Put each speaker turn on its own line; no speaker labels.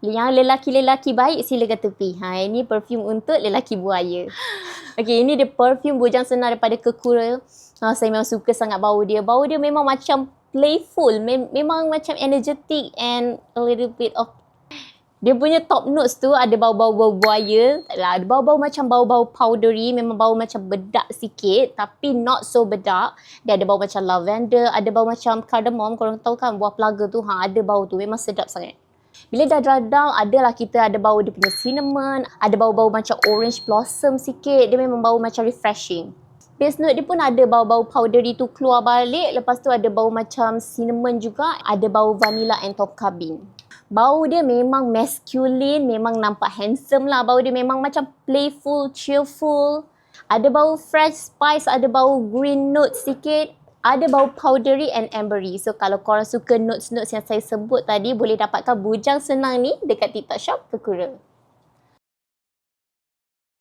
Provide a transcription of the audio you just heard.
Yang lelaki-lelaki baik silakan tepi. Ini perfume untuk lelaki buaya. Okey, ini dia perfume Bujang Senang daripada Kekura. Saya memang suka sangat bau dia. Bau dia memang macam playful, memang macam energetic and a little bit of. Dia punya top notes tu ada bau-bau buaya, taklah, ada bau-bau macam bau-bau powdery, memang bau macam bedak sikit tapi not so bedak. Dia ada bau macam lavender, ada bau macam cardamom, korang tahu kan buah pelaga tu, ada bau tu, memang sedap sangat. Bila dah redam, adalah kita ada bau dia punya cinnamon, ada bau-bau macam orange blossom sikit, dia memang bau macam refreshing. Base note dia pun ada bau-bau powdery tu keluar balik, lepas tu ada bau macam cinnamon juga, ada bau vanilla and tonka bean. Bau dia memang masculine, memang nampak handsome lah. Bau dia memang macam playful, cheerful. Ada bau fresh spice, ada bau green note sikit. Ada bau powdery and ambery. So kalau korang suka notes-notes yang saya sebut tadi, boleh dapatkan Bujang Senang ni dekat TikTok Shop Kekura.